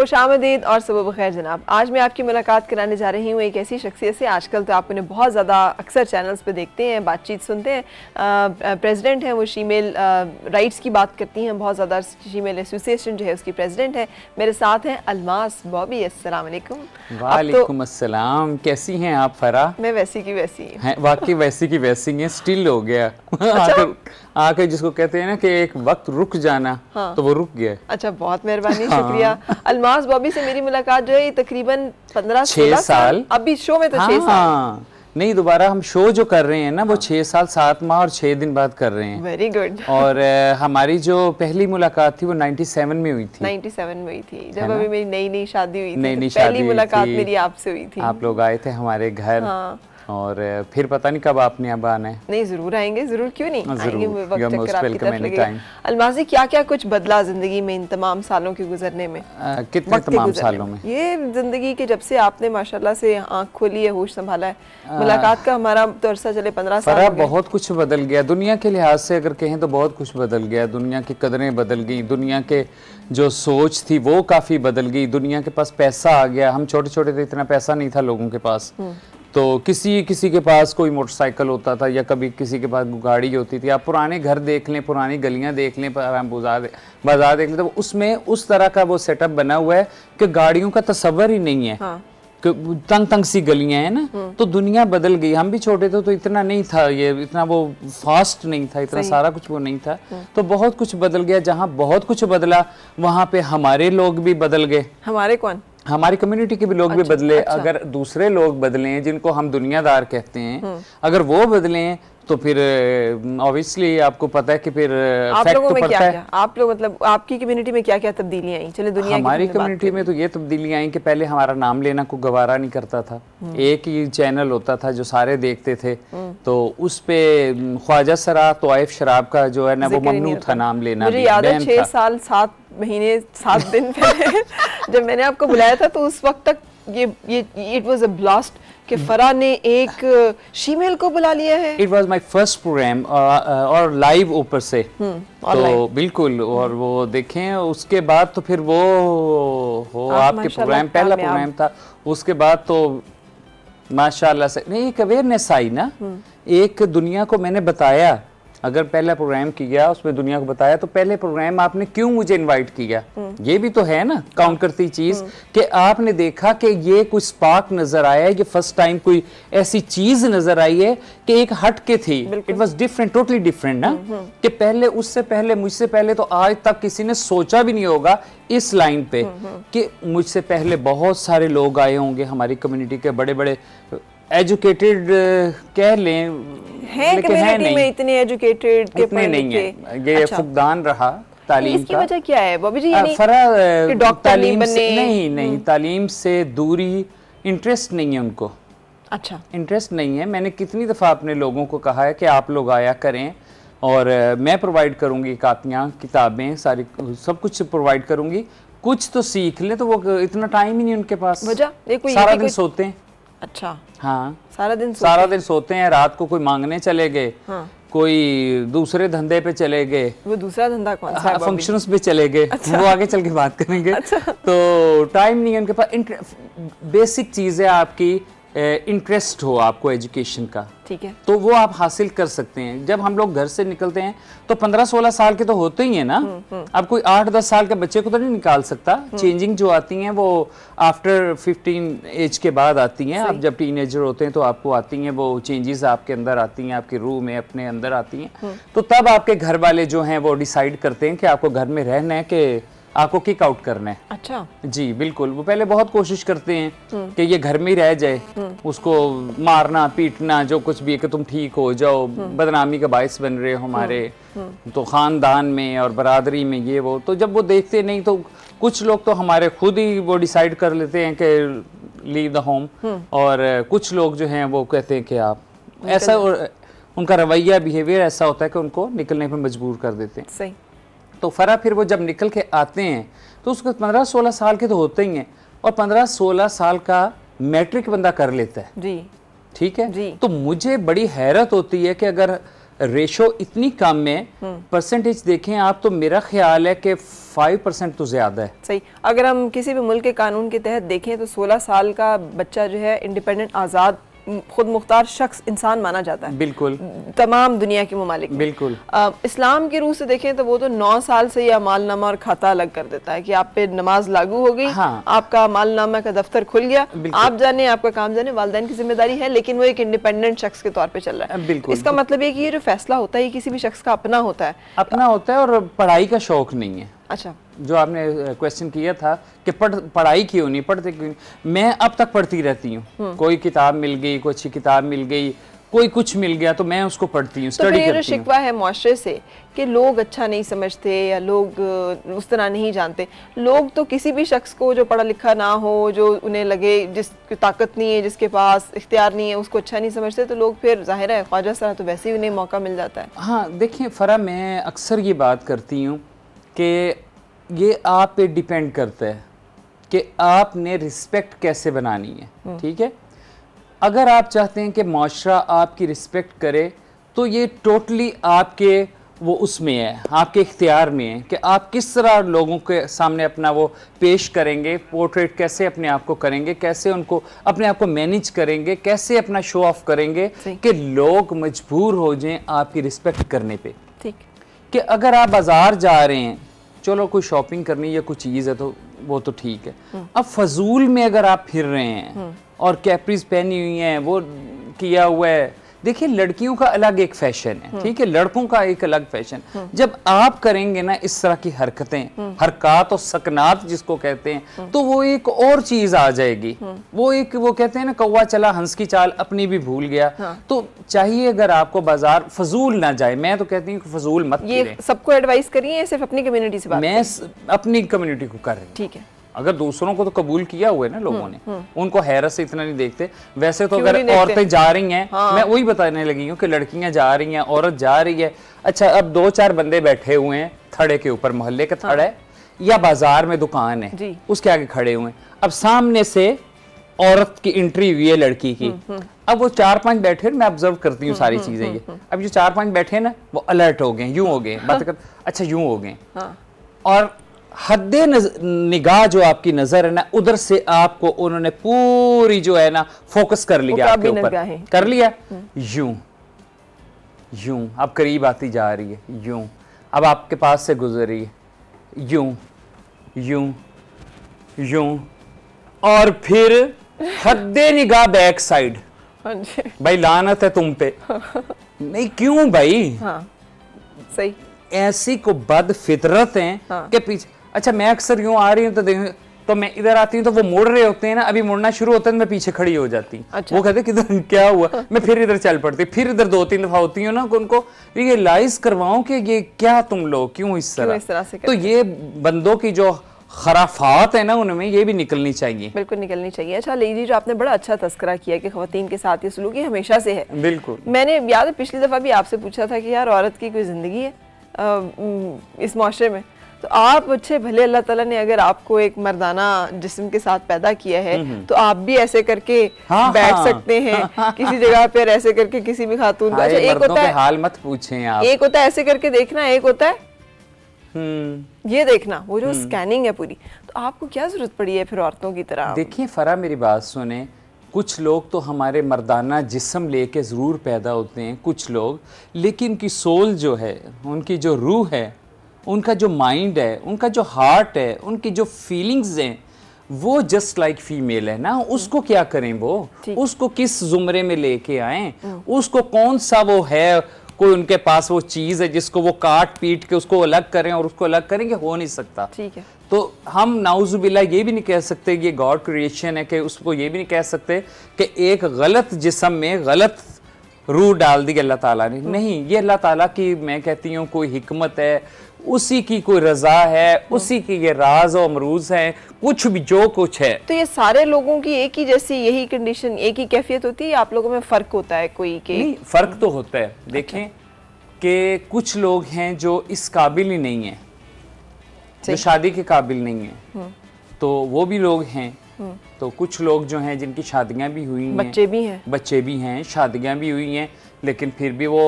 खुशामदीद और सुबह बखैर जनाब। आज मैं आपकी मुलाकात कराने जा रही हूँ एक ऐसी शख्सियत से। आजकल तो आप उन्हें बहुत ज़्यादा अक्सर चैनल्स पे देखते हैं, बातचीत सुनते हैं। प्रेसिडेंट हैं वो, शीमेल राइट्स की बात करती हैं बहुत ज़्यादा। शीमेल एसोसिएशन जो है उसकी प्रेसिडेंट है। मेरे साथ हैं अलमास बॉबी। अस्सलाम वालेकुम। वालेकुम अस्सलाम। कैसी हैं आप फरा? मैं वैसी की वैसी हैं। वाकई वैसी की वैसी हैं। स्टिल हो गया। अच्छा? आके जिसको कहते हैं ना कि एक वक्त रुक जाना, हाँ। तो वो रुक गया। अच्छा, बहुत मेहरबानी, शुक्रिया। अलमास बॉबी से मेरी मुलाकात जो है तकरीबन 15-16 साल। अभी शो में तो 6 साल नहीं, दोबारा हम शो जो कर रहे हैं ना वो 6 साल 7 माह और 6 दिन बाद कर रहे हैं। Very good. और हमारी जो पहली मुलाकात थी वो 97 में हुई थी। 97 में हुई थी, जब अभी मेरी नई शादी हुई थी। नई पहली मुलाकात मेरी आपसे हुई थी। आप लोग आए थे हमारे घर। हाँ। और फिर पता नहीं कब आपने अब आना है। नहीं, जरूर आएंगे, जरूर, क्यों नहीं आएंगे। वक्त चक्कर आपकी तरफ लगेगा। लगेगा। अलमासी, क्या क्या कुछ बदला जिंदगी में इन तमाम सालों के गुजरने में? कितने तमाम सालों में? ये जिंदगी के जब से आपने माशाल्लाह से आंख खोली है, होश संभाला है, मुलाकात का हमारा तो अरसा चले 15 साल। बहुत कुछ बदल गया दुनिया के लिहाज से, अगर कहें तो बहुत कुछ बदल गया। दुनिया की कदरें बदल गई, दुनिया के जो सोच थी वो काफी बदल गई। दुनिया के पास पैसा आ गया। हम छोटे छोटे थे, इतना पैसा नहीं था लोगों के पास। तो किसी के पास कोई मोटरसाइकिल होता था या कभी किसी के पास गाड़ी होती थी। आप पुराने घर देख लें, पुरानी गलियां देख लें, बाजार देख लें, तो उसमें उस तरह का वो सेटअप बना हुआ है कि गाड़ियों का तस्वर ही नहीं है। हाँ। तंग तंग सी गलियां हैं ना। तो दुनिया बदल गई। हम भी छोटे थे तो इतना नहीं था, ये इतना वो फास्ट नहीं था, इतना सारा कुछ वो नहीं था। तो बहुत कुछ बदल गया। जहाँ बहुत कुछ बदला वहां पे हमारे लोग भी बदल गए। हमारे कौन? हमारी कम्युनिटी के भी लोग भी बदले। अगर दूसरे लोग बदले जिनको हम दुनियादार कहते हैं, अगर वो बदले तो फिर ऑब्वियसली आपको पता है कि फिर आप लोगों में क्या आप लोग, मतलब आपकी कम्युनिटी में क्या क्या तब्दीलियां आई? चले दुनिया हमारी कम्युनिटी में तो ये तब्दीलियां आई कि पहले हमारा नाम लेना कोई गवारा नहीं करता था। एक ही चैनल होता था जो सारे देखते थे, तो उस पे ख्वाजा सरा तोइफ शराब का जो है ना वो ममनू था नाम लेना। मुझे याद है 6 साल 7 महीने 7 दिन पहले जब मैंने आपको बुलाया था तो उस वक्त तक ये इट वाज अ ब्लास्ट कि फरा ने एक शीमेल को बुला लिया है। It was my first program और लाइव ऊपर से। तो बिल्कुल। और वो देखें उसके बाद तो फिर वो आपके प्रोग्राम पहला प्रोग्राम था। उसके बाद तो माशाल्लाह से नहीं, एक अवेयरनेस आई ना। एक दुनिया को मैंने बताया, अगर पहला प्रोग्राम किया उसमें दुनिया को बताया, तो पहले प्रोग्राम आपने क्यों मुझे इनवाइट किया, ये भी तो है ना काउंट करती चीज कि आपने देखा कि ये कोई स्पार्क नजर आया है, ये फर्स्ट टाइम कोई ऐसी चीज नजर आई है कि एक हट के थी। It was different, totally different ना। कि पहले, उससे पहले, मुझसे पहले तो आज तक किसी ने सोचा भी नहीं होगा इस लाइन पे कि मुझसे पहले बहुत सारे लोग आए होंगे हमारी कम्युनिटी के, बड़े बड़े एजुकेटेड कह लें, लेकिन है नहीं में इतने एजुकेटेड के नहीं है। ये फुकदान रहा तालीम इसकी वजह क्या है बॉबी जी? तालीम से नहीं, तालीम से दूरी, इंटरेस्ट नहीं है उनको। अच्छा, इंटरेस्ट नहीं है। मैंने कितनी दफ़ा अपने लोगों को कहा है कि आप लोग आया करें और मैं प्रोवाइड करूँगी कापियाँ, किताबें, सारी सब कुछ प्रोवाइड करूँगी, कुछ तो सीख लें। तो वो इतना टाइम ही नहीं उनके पास। वजह सारा दिन सोते हैं। अच्छा, हाँ, सारा दिन सोते हैं। रात को कोई मांगने चले गए, हाँ। कोई दूसरे धंधे पे चले गए। वो दूसरा धंधा कौन सा है? फंक्शंस पे चले गए। अच्छा। वो आगे चल के बात करेंगे। अच्छा। तो टाइम नहीं है उनके पास। बेसिक चीज है आपकी इंटरेस्ट हो आपको एजुकेशन का, ठीक है, तो वो आप हासिल कर सकते हैं। जब हम लोग घर से निकलते हैं तो 15-16 साल के तो होते ही हैं ना। अब कोई 8-10 साल के बच्चे को तो नहीं निकाल सकता। चेंजिंग जो आती हैं वो आफ्टर 15 एज के बाद आती हैं। आप जब टीनेजर होते हैं तो आपको आती हैं वो चेंजेस, आपके अंदर आती हैं, आपकी रूह में अपने अंदर आती हैं। तो तब आपके घर वाले जो हैं वो डिसाइड करते हैं कि आपको घर में रहना है कि आपको किक आउट करना है। अच्छा, जी बिल्कुल। वो पहले बहुत कोशिश करते हैं कि ये घर में ही रह जाए, उसको मारना पीटना जो कुछ भी है कि तुम ठीक हो जाओ, बदनामी का बायस बन रहे हो हमारे तो खानदान में और बरादरी में, ये वो। तो जब वो देखते नहीं तो कुछ लोग तो हमारे खुद ही वो डिसाइड कर लेते हैं कि लीव द होम, और कुछ लोग जो हैं वो कहते हैं कि आप ऐसा, उनका रवैया बिहेवियर ऐसा होता है कि उनको निकलने पर मजबूर कर देते हैं। सही। तो फरा फिर वो जब निकल के आते हैं तो उसको 15-16 साल के तो होते ही हैं, और 15-16 साल का मैट्रिक बंदा कर लेता है। जी, ठीक है जी। तो मुझे बड़ी हैरत होती है कि अगर रेशो इतनी कम है, परसेंटेज देखें आप तो मेरा ख्याल है कि 5% तो ज्यादा है। सही, अगर हम किसी भी मुल्क के कानून के तहत देखें तो 16 साल का बच्चा जो है इंडिपेंडेंट, आज़ाद, खुद मुख्तार शख्स, इंसान माना जाता है। बिल्कुल, तमाम दुनिया के ममालिक में। बिल्कुल। इस्लाम की रूह से देखें तो वो तो 9 साल से या मालनामा और खाता अलग कर देता है कि आप पे नमाज लागू हो गई, हाँ। आपका मालनामा का दफ्तर खुल गया, आप जाने, आपका काम जाने, वालिदैन की जिम्मेदारी है, लेकिन वो एक इंडिपेंडेंट शख्स के तौर पे चल रहा है। बिल्कुल। इसका मतलब ये कि ये जो फैसला होता है, किसी भी शख्स का अपना होता है, अपना होता है, और पढ़ाई का शौक नहीं है। अच्छा, जो आपने क्वेश्चन किया था कि पढ़ाई क्यों नहीं, पढ़ते क्यों नहीं, मैं अब तक पढ़ती रहती हूँ। कोई किताब मिल गई, कोई अच्छी किताब मिल गई, कोई कुछ मिल गया तो मैं उसको पढ़ती हूँ, स्टडी करती हूँ। शिकवा है मुआशरे से कि लोग अच्छा नहीं समझते या लोग उस तरह नहीं जानते। लोग तो किसी भी शख्स को जो पढ़ा लिखा ना हो, जो उन्हें लगे जिसकी ताकत नहीं है, जिसके पास इख्तियार नहीं है, उसको अच्छा नहीं समझते, तो लोग फिर जाहिर है ख्वाजा सरा तो वैसे ही उन्हें मौका मिल जाता है। हाँ देखिए फरा, मैं अक्सर ये बात करती हूँ कि ये आप पे डिपेंड करता है कि आपने रिस्पेक्ट कैसे बनानी है। ठीक है, अगर आप चाहते हैं कि माशरा आपकी रिस्पेक्ट करे तो ये टोटली आपके वो उसमें है, आपके इख्तियार में है कि आप किस तरह लोगों के सामने अपना वो पेश करेंगे, पोर्ट्रेट कैसे अपने आप को करेंगे, कैसे उनको अपने आप को मैनेज करेंगे, कैसे अपना शो ऑफ करेंगे कि लोग मजबूर हो जाएं आपकी रिस्पेक्ट करने पे। ठीक, कि अगर आप बाजार जा रहे हैं, चलो कोई शॉपिंग करनी या कोई चीज़ है तो वो तो ठीक है, अब फजूल में अगर आप फिर रहे हैं और कैप्रीज पहनी हुई हैं, वो किया हुआ है, देखिए लड़कियों का अलग एक फैशन है, ठीक है, लड़कों का एक अलग फैशन। जब आप करेंगे ना इस तरह की हरकतें, हरकत और सकनात जिसको कहते हैं, तो वो एक और चीज आ जाएगी। वो कहते हैं ना, कौवा चला हंस की चाल अपनी भी भूल गया। तो चाहिए अगर आपको बाजार फजूल ना जाए, मैं तो कहती हूँ कि फजूल मत। ये सबको एडवाइस करिए, सिर्फ अपनी कम्युनिटी से बात? मैं अपनी कम्युनिटी को कर रही हूँ। ठीक है, अगर दूसरों को तो कबूल किया हुआ है ना लोगों ने, उनको हैरत से इतना नहीं देखते। वैसे तो अगर औरतें जा रही हैं, मैं वही बताने लगी हूँ कि लड़कियां जा रही हैं, औरत जा रही है, अच्छा अब 2-4 बंदे बैठे हुए हैं थड़े के ऊपर, मोहल्ले का थड़ है या बाजार में दुकान है, उसके आगे खड़े हुए हैं, अब सामने से औरत की एंट्री हुई है लड़की की, अब वो 4-5 बैठे, मैं ऑब्जर्व करती हूँ सारी चीजें ये, अब जो 4-5 बैठे ना वो अलर्ट हो गए, यूं हो गए, बात कर, अच्छा यूं हो गए, और हद्दे निगाह जो आपकी नजर है ना, उधर से आपको उन्होंने पूरी जो है ना फोकस कर लिया, आपके ऊपर कर लिया, यूं यूं, अब करीब आती जा रही है, यूं अब आपके पास से गुजर रही है, यूं यूं यूं, और फिर हद्दे निगाह बैक साइड। भाई लानत है तुम पे। नहीं क्यों भाई? हाँ, सही, ऐसी को बद फितरत हैं कि पीछे, अच्छा मैं अक्सर यूं आ रही हूँ तो मैं इधर आती हूँ तो वो मुड़ रहे होते हैं ना, अभी मुड़ना शुरू होता है तो मैं पीछे खड़ी हो जाती हूँ। अच्छा। वो कहते किधर क्या हुआ, मैं फिर इधर चल पड़ती, फिर इधर 2-3 दफा होती हूँ ना, उनको रियलाइज करवाऊं कि ये क्या तुम लोग क्यों इस तरह से। तो ये बंदों की जो खराफात है ना, उनमें ये भी निकलनी चाहिए, बिल्कुल निकलनी चाहिए। अच्छा लीजिए, जो आपने बड़ा अच्छा तज़किरा किया कि ख़वातीन के साथ ये सलूक हमेशा से है। बिल्कुल, मैंने याद है पिछली दफ़ा भी आपसे पूछा था कि यार औरत की कोई ज़िंदगी है इस माशरे में, तो आप अच्छे भले अल्लाह ताला ने अगर आपको एक मर्दाना जिस्म के साथ पैदा किया है तो आप भी ऐसे करके बैठ सकते हैं किसी जगह पर, ऐसे करके किसी भी खातून को। अच्छा, एक होता है हाल मत पूछें आप, एक होता है ऐसे करके देखना, एक होता है ये देखना, वो जो स्कैनिंग है पूरी। तो आपको क्या जरूरत पड़ी है फिर औरतों की तरह? देखिए फरा, मेरी बात सुने, कुछ लोग तो हमारे मर्दाना जिस्म लेके ज़रूर पैदा होते हैं, कुछ लोग, लेकिन उनकी सोल जो है, उनकी जो रूह है, उनका जो माइंड है, उनका जो हार्ट है, उनकी जो फीलिंग्स हैं, वो जस्ट लाइक फीमेल है ना। उसको क्या करें, वो उसको किस जुमरे में लेके आए, उसको कौन सा वो है, कोई उनके पास वो चीज़ है जिसको वो काट पीट के उसको अलग करें और उसको अलग करेंगे, हो नहीं सकता। ठीक है, तो हम नाउजुबिल्ला ये भी नहीं कह सकते कि ये गॉड क्रिएशन है, कि उसको ये भी नहीं कह सकते कि एक गलत जिस्म में गलत रूह डाल दी अल्लाह ताला ने। नहीं, ये अल्लाह ताला की, मैं कहती हूँ, कोई हिकमत है, उसी की कोई रजा है, उसी की ये राज और अमरूज है, कुछ भी जो कुछ है। तो ये सारे लोगों की एक ही जैसी यही कंडीशन, एक ही कैफियत होती है, आप लोगों में फर्क होता है कोई के? नहीं, फर्क तो होता है। देखें कि कुछ लोग हैं जो इस काबिल ही नहीं है, जो शादी के काबिल नहीं है, तो वो भी लोग हैं। तो कुछ लोग जो हैं जिनकी शादियां भी हुई हैं, बच्चे भी हैं, शादियां भी हुई हैं, लेकिन फिर भी वो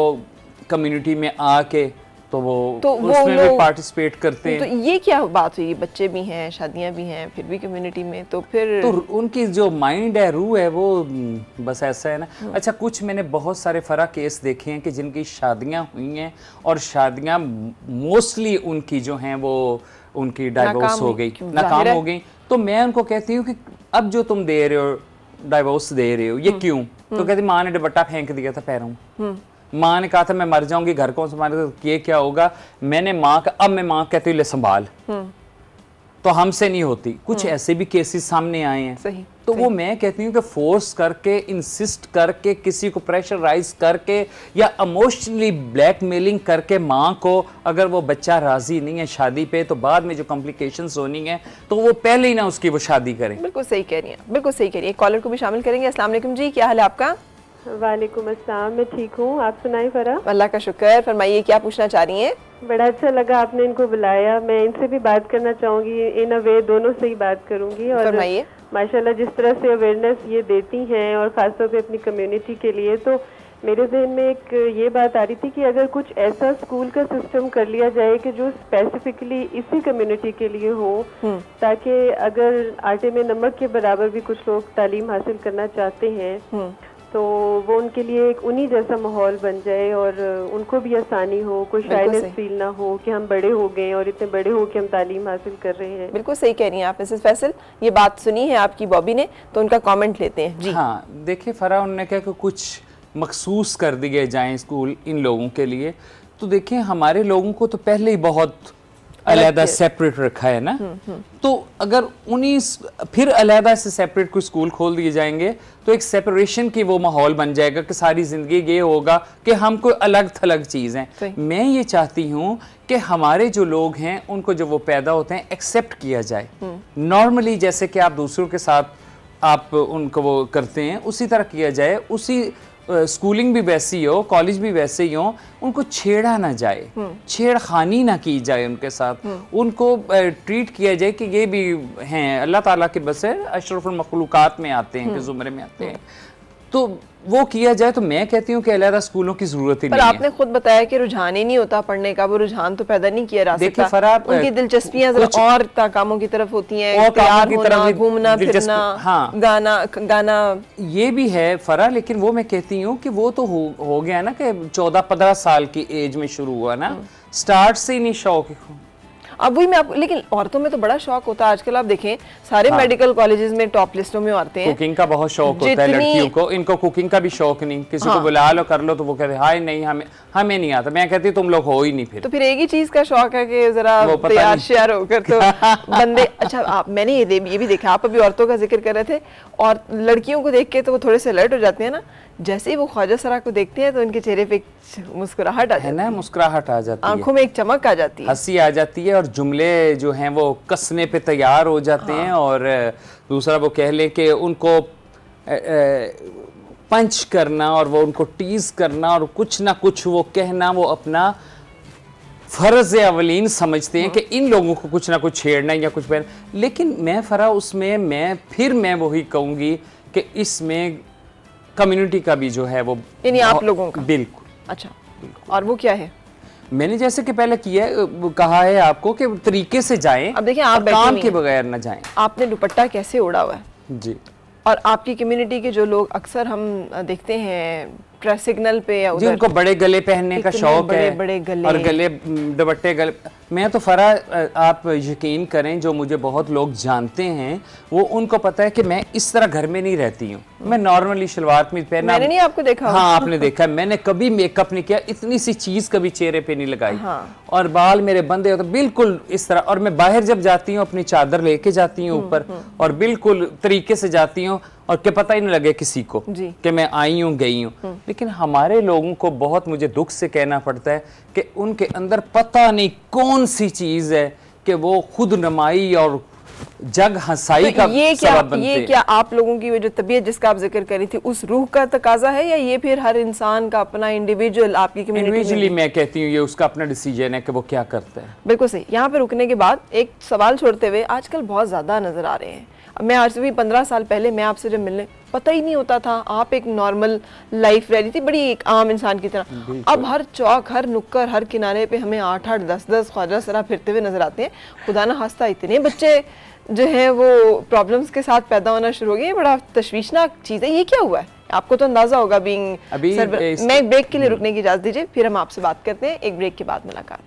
कम्युनिटी में आके तो वो उसमें भी पार्टिसिपेट करते हैं। तो ये क्या बात हुई, बच्चे भी हैं, शादियां भी हैं, फिर भी कम्युनिटी में, तो फिर तो उनकी जो माइंड है, रूह है, वो बस ऐसा है ना। अच्छा, कुछ मैंने बहुत सारे फरा केस देखे हैं कि जिनकी शादियां हुई हैं और शादियां मोस्टली उनकी जो हैं वो उनकी डाइवोर्स हो गई, नाकाम हो गई। तो मैं उनको कहती हूँ कि अब जो तुम दे रहे हो, डाइवोर्स दे रहे हो, ये क्यों? तो कहती माँ ने दुपट्टा फेंक दिया था पैरों में, माँ ने कहा था मैं मर जाऊंगी, घर कौन संभालेगा, ये क्या होगा। मैंने माँ का, अब मैं माँ कहती हूँ ले संभाल, तो हमसे नहीं होती। कुछ ऐसे भी केसेस सामने आए हैं। सही, तो सही। वो मैं कहती हूँ कि फोर्स करके, इंसिस्ट करके, किसी को प्रेशराइज करके या इमोशनली ब्लैकमेलिंग करके माँ को, अगर वो बच्चा राजी नहीं है शादी पे, तो बाद में जो कॉम्प्लिकेशंस होनी है तो वो पहले ही ना उसकी वो शादी करें। बिल्कुल सही कह रही हैं, बिल्कुल सही कह रही है। कॉलर को भी शामिल करेंगे। अस्सलाम वालेकुम जी, क्या हाल है आपका? वालेकुम अस्सलाम, मैं ठीक हूँ, आप सुनाई फरा? अल्लाह का शुक्र। फरमाइए, क्या पूछना चाह रही हैं? बड़ा अच्छा लगा आपने इनको बुलाया। मैं इनसे भी बात करना चाहूँगी, इन अ वे दोनों से ही बात करूँगी। और माशाल्लाह जिस तरह से अवेयरनेस ये देती हैं और ख़ासतौर पे अपनी कम्युनिटी के लिए, तो मेरे जहन में एक ये बात आ रही थी कि अगर कुछ ऐसा स्कूल का सिस्टम कर लिया जाए कि जो स्पेसिफिकली इसी कम्युनिटी के लिए हो, ताकि अगर आटे में नमक के बराबर भी कुछ लोग तालीम हासिल करना चाहते हैं तो वो उनके लिए एक उन्हीं जैसा माहौल बन जाए और उनको भी आसानी हो, कोई शायनेस फील ना हो कि हम बड़े हो गए और इतने बड़े हो कि हम तालीम हासिल कर रहे हैं। बिल्कुल सही कह रही हैं आप मिसेस फैसल। ये बात सुनी है आपकी बॉबी ने, तो उनका कमेंट लेते हैं जी। हाँ, देखिए फरा, उन्होंने कहा कि कुछ मखसूस कर दिए जाएं स्कूल इन लोगों के लिए। तो देखिए हमारे लोगों को तो पहले ही बहुत अलहदा सेपरेट रखा है ना। तो अगर उन्हीं फिर अलहदा से सेपरेट कोई स्कूल खोल दिए जाएंगे तो एक सेपरेशन की वो माहौल बन जाएगा कि सारी जिंदगी ये होगा कि हम कोई अलग थलग चीज़ हैं। मैं ये चाहती हूँ कि हमारे जो लोग हैं उनको जब वो पैदा होते हैं एक्सेप्ट किया जाए नॉर्मली, जैसे कि आप दूसरों के साथ आप उनको वो करते हैं उसी तरह किया जाए। उसी स्कूलिंग भी वैसी हो, कॉलेज भी वैसे ही हो, उनको छेड़ा ना जाए, छेड़खानी ना की जाए उनके साथ, उनको ट्रीट किया जाए कि ये भी हैं अल्लाह ताला के बस है, अशरफुल मखलूकात में आते हैं, के ज़ुमरे में आते हैं। तो वो किया जाए तो मैं कहती हूँ कि अलहदा स्कूलों की जरूरत ही नहीं है। पर आपने खुद बताया कि रुझान ही नहीं होता पढ़ने का, वो रुझान तो पैदा नहीं किया जा सकता। उनकी दिलचस्पियां और कामों की तरफ होती हैं, तैयार होना, घूमना फिरना, हाँ, गाना ये भी है फरा। लेकिन वो मैं कहती हूँ कि वो तो हो गया ना कि 14-15 साल की एज में शुरू हुआ ना, स्टार्ट से ही नहीं शौक। अब वही मैं आपको, लेकिन औरतों में तो बड़ा शौक होता है आजकल। आप देखें सारे मेडिकल कॉलेजेस में टॉप लिस्टों में औरतें हैं। कुकिंग का बहुत शौक होता है लड़कियों को, इनको कुकिंग का भी शौक नहीं। किसी को बुला लो कर लो तो वो कहते हाय नहीं हमें नहीं आता। मैं कहती हूँ तुम लोग हो ही नहीं। तो फिर एक ही चीज का शौक है कि जरा तैयार श्यार होकर तो बंदे। अच्छा, मैंने ये भी देखा, आप अभी औरतों का जिक्र कर रहे थे, और लड़कियों को देख के तो वो थोड़े से अलर्ट हो जाते हैं ना। जैसे ही वो ख्वाजा सरा को देखते हैं तो उनके चेहरे पे मुस्कुराहट आ जाती है, मुस्कुराहट आ जाती है, आंखों में एक चमक आ जाती है, हंसी आ जाती है, और जुमले जो हैं वो कसने पे तैयार हो जाते हैं। और दूसरा वो कह लें कि उनको पंच करना और वो उनको टीज करना और कुछ ना कुछ वो कहना, वो अपना फर्ज अवलीन समझते हैं कि इन लोगों को कुछ ना कुछ छेड़ना या कुछ पहना। लेकिन मैं फरा उसमें मैं वही कहूँगी कि इसमें कम्युनिटी का भी जो है वो, यानी आप लोगों का। बिल्कुल। अच्छा, और वो क्या है? मैंने जैसे कि पहले कहा है आपको कि तरीके से जाएं। अब देखिए, आप काम के बगैर ना जाएं। आपने दुपट्टा कैसे ओढ़ा हुआ है जी, और आपकी कम्युनिटी के जो लोग अक्सर हम देखते हैं सिग्नल पे या उधर, उनको बड़े गले पहनने का शौक है, बड़े गले और दुपट्टे गले। मैं तो फरा, आप यकीन करें, जो मुझे बहुत लोग जानते हैं वो उनको पता है कि मैं इस तरह घर में नहीं रहती हूँ। मैं नॉर्मली शलवार कमीज पहना। मैंने नहीं आपको देखा? हाँ, आपने देखा। मैंने कभी मेकअप नहीं किया, इतनी सी चीज कभी चेहरे पे नहीं लगाई। हाँ। और बाल मेरे बंदे होते बिल्कुल इस तरह। और मैं बाहर जब जाती हूँ अपनी चादर लेके जाती हूँ ऊपर, और बिल्कुल तरीके से जाती हूँ, और क्या पता ही नहीं लगे किसी को कि मैं आई हूँ गई हूँ। लेकिन हमारे लोगों को बहुत, मुझे दुख से कहना पड़ता है कि उनके अंदर पता नहीं कौन सी चीज है कि वो खुद नमाई और जग हंसाई का सबब बनते हैं। ये क्या आप लोगों की जो तबीयत जिसका आप जिक्र करी थी उस रूह का तकाजा है, या ये फिर हर इंसान का अपना इंडिविजुअल, आपकी कम्युनिटी इंडिविजुअली मैं कहती हूँ ये उसका अपना डिसीजन है कि वो क्या करता है। बिल्कुल सही। यहाँ पे रुकने के बाद एक सवाल छोड़ते हुए, आजकल बहुत ज्यादा नजर आ रहे हैं। मैं आज से भी 15 साल पहले मैं आपसे जब मिलने पता ही नहीं होता था, आप एक नॉर्मल लाइफ रह रही थी बड़ी एक आम इंसान की तरह। अब हर चौक, हर नुक्कड़, हर किनारे पे हमें 8-8, 10-10 ख्वाजा सरा फिरते हुए नजर आते हैं। खुदा ना खास्ता इतने बच्चे जो है वो प्रॉब्लम्स के साथ पैदा होना शुरू हो गए, बड़ा तशवीशनाक चीज़ है। ये क्या हुआ है? आपको तो अंदाजा होगा बीइंग। मैं एक ब्रेक के लिए रुकने की इजाजत दीजिए, फिर हम आपसे बात करते हैं, एक ब्रेक के बाद मुलाकात।